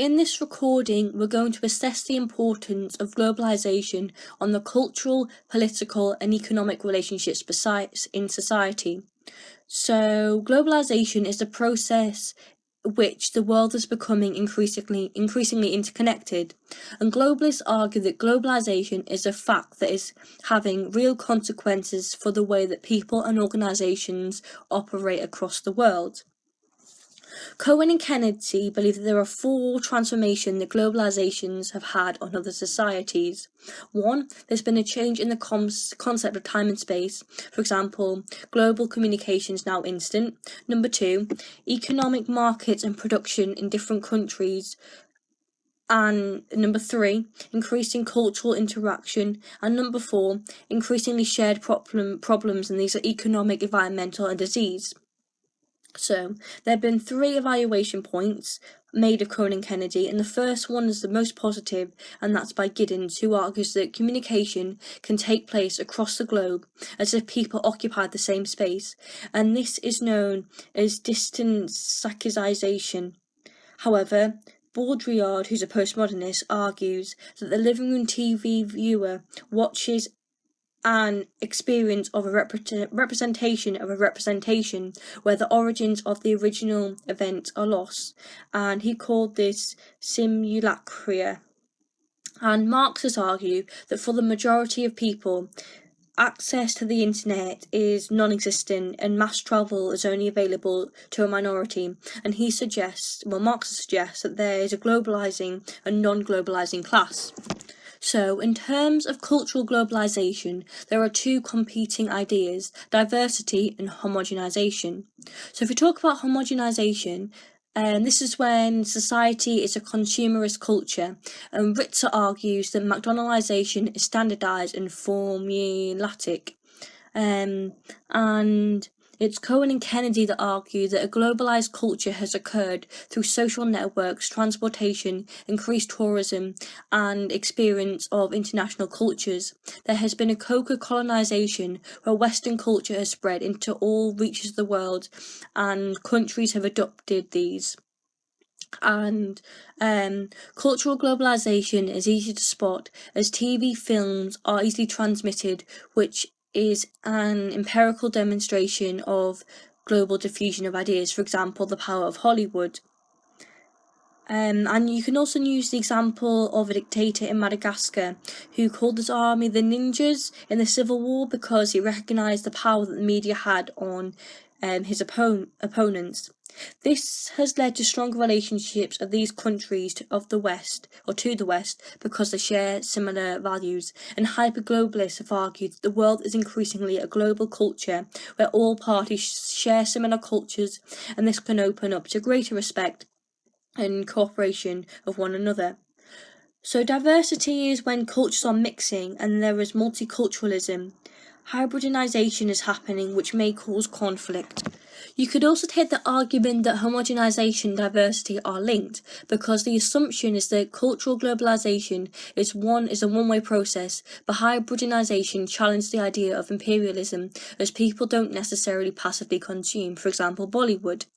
In this recording, we're going to assess the importance of globalisation on the cultural, political and economic relationships in society. So, globalisation is the process which the world is becoming increasingly interconnected, and globalists argue that globalisation is a fact that is having real consequences for the way that people and organisations operate across the world. Cohen and Kennedy believe that there are four transformations that globalizations have had on other societies. One, there's been a change in the concept of time and space. For example, global communication is now instant. Number two, economic markets and production in different countries. And number three, increasing cultural interaction. And number four, increasingly shared problems, and these are economic, environmental and disease. So, there have been three evaluation points made of Cohen and Kennedy, and the first one is the most positive, and that's by Giddens, who argues that communication can take place across the globe as if people occupied the same space, and this is known as distanciation. However, Baudrillard, who's a postmodernist, argues that the living room TV viewer watches an experience of a representation of a representation where the origins of the original event are lost, and he called this simulacra. And Marxists argue that for the majority of people, access to the internet is non-existent and mass travel is only available to a minority, and Marx suggests that there is a globalizing and non-globalizing class. So, in terms of cultural globalisation, there are two competing ideas, diversity and homogenisation. So if we talk about homogenisation, this is when society is a consumerist culture, and Ritzer argues that McDonaldization is standardised and formulatic. And it's Cohen and Kennedy that argue that a globalized culture has occurred through social networks, transportation, increased tourism, and experience of international cultures. There has been a colonization where Western culture has spread into all reaches of the world, and countries have adopted these. And cultural globalization is easy to spot as TV films are easily transmitted, which is an empirical demonstration of global diffusion of ideas, for example, the power of Hollywood. And you can also use the example of a dictator in Madagascar who called his army the ninjas in the Civil War because he recognised the power that the media had on his opponents. This has led to stronger relationships of these countries to the West because they share similar values, and hyper-globalists have argued that the world is increasingly a global culture where all parties share similar cultures, and this can open up to greater respect and cooperation of one another. So diversity is when cultures are mixing and there is multiculturalism. Hybridization is happening, which may cause conflict. You could also take the argument that homogenization and diversity are linked, because the assumption is that cultural globalization is a one-way process, but hybridization challenges the idea of imperialism, as people don't necessarily passively consume, for example, Bollywood.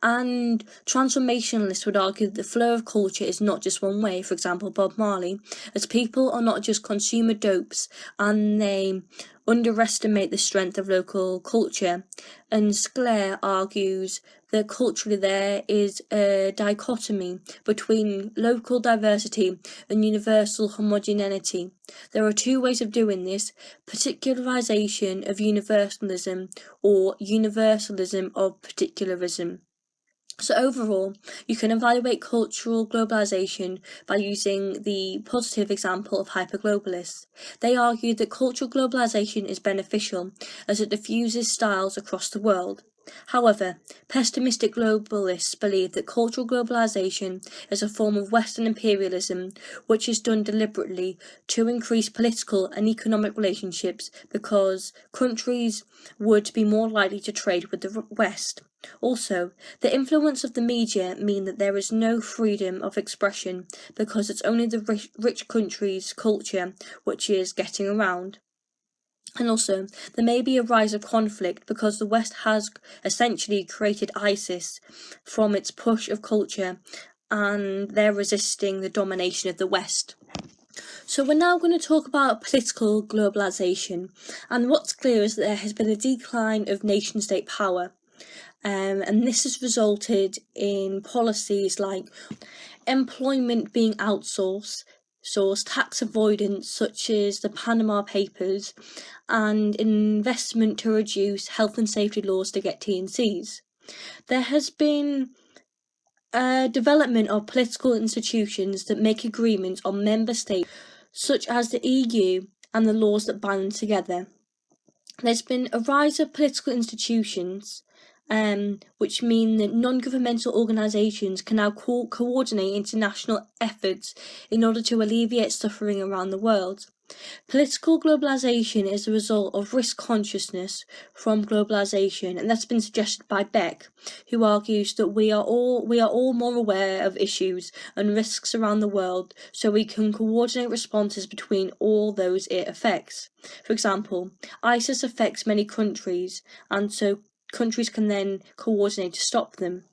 And transformationalists would argue that the flow of culture is not just one way, for example, Bob Marley, as people are not just consumer dopes, and they underestimate the strength of local culture. And Sclair argues that culturally there is a dichotomy between local diversity and universal homogeneity. There are two ways of doing this: particularization of universalism or universalism of particularism. So overall, you can evaluate cultural globalization by using the positive example of hyperglobalists. They argue that cultural globalization is beneficial as it diffuses styles across the world. However, pessimistic globalists believe that cultural globalization is a form of Western imperialism which is done deliberately to increase political and economic relationships because countries would be more likely to trade with the West. Also, the influence of the media mean that there is no freedom of expression because it's only the rich country's culture which is getting around. And also, there may be a rise of conflict because the West has essentially created ISIS from its push of culture and they're resisting the domination of the West. So we're now going to talk about political globalisation, and what's clear is that there has been a decline of nation-state power, and this has resulted in policies like employment being outsourced, tax avoidance such as the Panama Papers, and investment to reduce health and safety laws to get T&Cs. There has been a development of political institutions that make agreements on member states, such as the EU, and the laws that bind them together. There's been a rise of political institutions, which mean that non-governmental organisations can now coordinate international efforts in order to alleviate suffering around the world. Political globalisation is a result of risk consciousness from globalisation, and that's been suggested by Beck, who argues that we are all more aware of issues and risks around the world, so we can coordinate responses between all those it affects. For example, ISIS affects many countries, and so countries can then coordinate to stop them.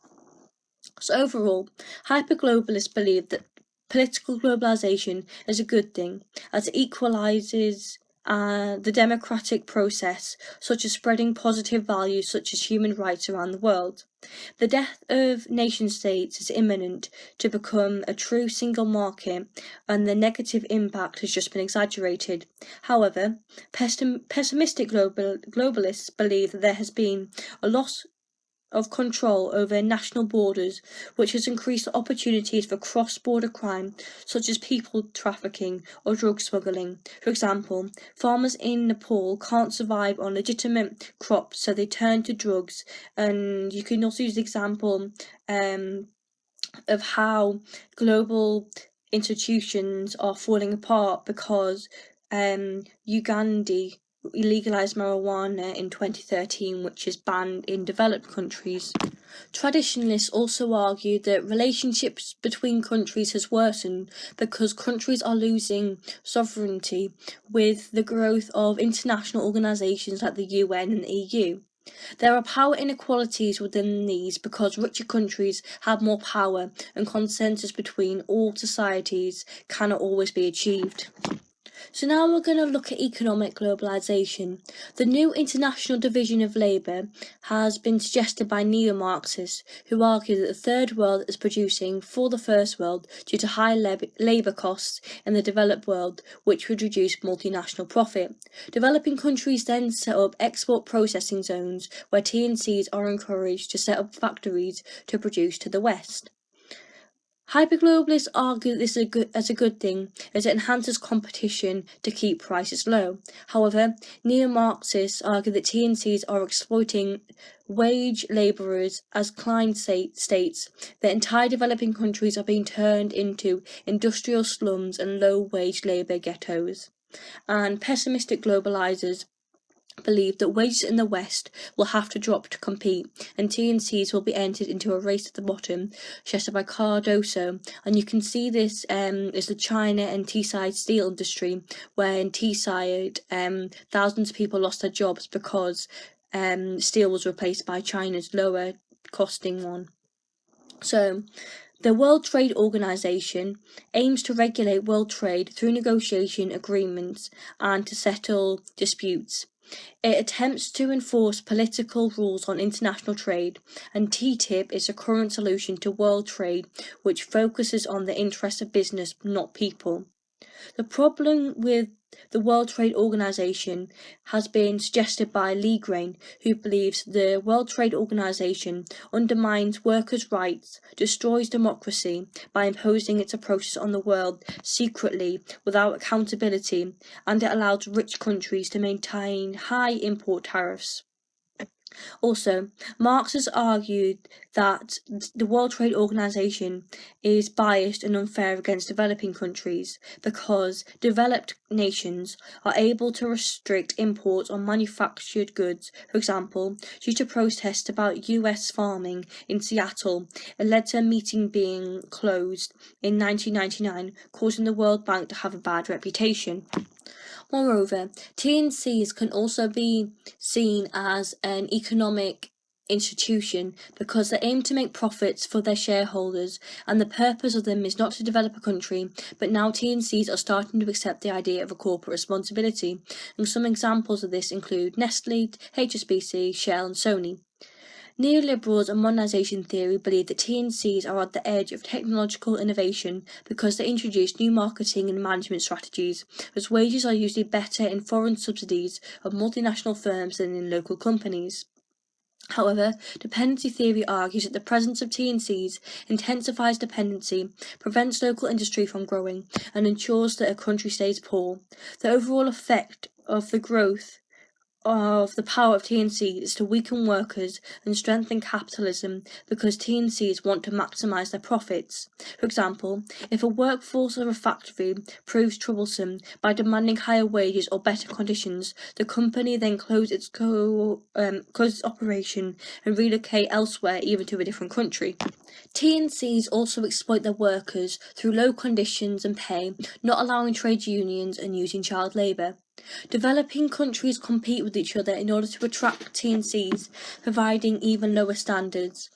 So overall, hyperglobalists believe that political globalisation is a good thing, as it equalises the democratic process, such as spreading positive values such as human rights around the world. The death of nation-states is imminent to become a true single market, and the negative impact has just been exaggerated. However, pessimistic globalists believe that there has been a loss of control over national borders, which has increased the opportunities for cross-border crime, such as people trafficking or drug smuggling. For example, farmers in Nepal can't survive on legitimate crops, so they turn to drugs. And you can also use the example of how global institutions are falling apart because Uganda legalised marijuana in 2013, which is banned in developed countries. Traditionalists also argue that relationships between countries has worsened because countries are losing sovereignty with the growth of international organisations like the UN and the EU. There are power inequalities within these because richer countries have more power, and consensus between all societies cannot always be achieved. So now we're going to look at economic globalisation. The new international division of labour has been suggested by neo-Marxists, who argue that the third world is producing for the first world due to high labour costs in the developed world, which would reduce multinational profit. Developing countries then set up export processing zones where T&Cs are encouraged to set up factories to produce to the West. Hyperglobalists argue this as a good thing, as it enhances competition to keep prices low. However, neo-Marxists argue that T&Cs are exploiting wage labourers as client states, that entire developing countries are being turned into industrial slums and low-wage labour ghettos. And pessimistic globalisers believe that wages in the West will have to drop to compete, and T&Cs will be entered into a race at the bottom, suggested by Cardoso. And you can see this is the China and Teesside steel industry, where in Teesside thousands of people lost their jobs because steel was replaced by China's lower costing one. So the World Trade Organization aims to regulate world trade through negotiation agreements and to settle disputes. It attempts to enforce political rules on international trade, and TTIP is a current solution to world trade which focuses on the interests of business, not people. The problem with the World Trade Organization has been suggested by Lee Grain, who believes the World Trade Organization undermines workers' rights, destroys democracy by imposing its approaches on the world secretly without accountability, and it allows rich countries to maintain high import tariffs. Also, Marx has argued that the World Trade Organization is biased and unfair against developing countries because developed nations are able to restrict imports on manufactured goods. For example, due to protests about US farming in Seattle, it led to a meeting being closed in 1999, causing the World Bank to have a bad reputation. Moreover, T&Cs can also be seen as an economic institution because they aim to make profits for their shareholders, and the purpose of them is not to develop a country, but now TNCs are starting to accept the idea of a corporate responsibility, and some examples of this include Nestle, HSBC, Shell and Sony. Neoliberals and modernisation theory believe that TNCs are at the edge of technological innovation because they introduce new marketing and management strategies, as wages are usually better in foreign subsidies of multinational firms than in local companies. However, dependency theory argues that the presence of TNCs intensifies dependency, prevents local industry from growing, and ensures that a country stays poor. The overall effect of the growth of the power of TNCs is to weaken workers and strengthen capitalism because TNCs want to maximise their profits. For example, if a workforce of a factory proves troublesome by demanding higher wages or better conditions, the company then closes its operation and relocate elsewhere, even to a different country. TNCs also exploit their workers through low conditions and pay, not allowing trade unions and using child labour. Developing countries compete with each other in order to attract TNCs, providing even lower standards.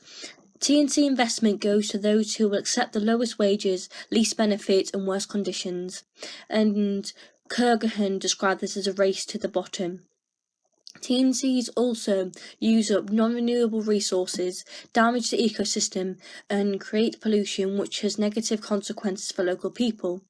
TNC investment goes to those who will accept the lowest wages, least benefits and worst conditions, and Kerguelen described this as a race to the bottom. TNCs also use up non-renewable resources, damage the ecosystem, and create pollution which has negative consequences for local people.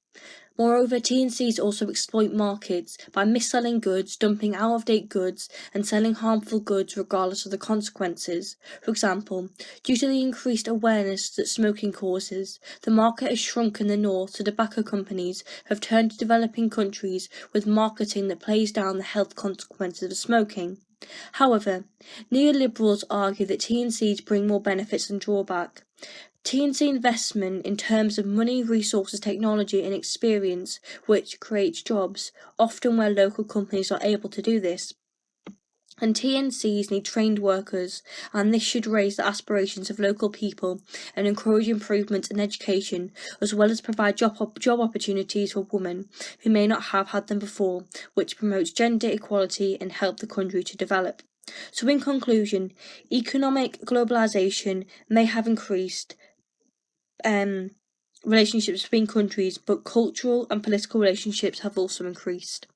Moreover, TNCs also exploit markets by mis-selling goods, dumping out-of-date goods, and selling harmful goods regardless of the consequences. For example, due to the increased awareness that smoking causes, the market has shrunk in the north, so tobacco companies have turned to developing countries with marketing that plays down the health consequences of smoking. However, neoliberals argue that TNCs bring more benefits than drawback. TNC investment in terms of money, resources, technology and experience, which creates jobs, often where local companies are able to do this. And TNCs need trained workers, and this should raise the aspirations of local people and encourage improvements in education, as well as provide job opportunities for women who may not have had them before, which promotes gender equality and help the country to develop. So in conclusion, economic globalisation may have increased relationships between countries, but cultural and political relationships have also increased.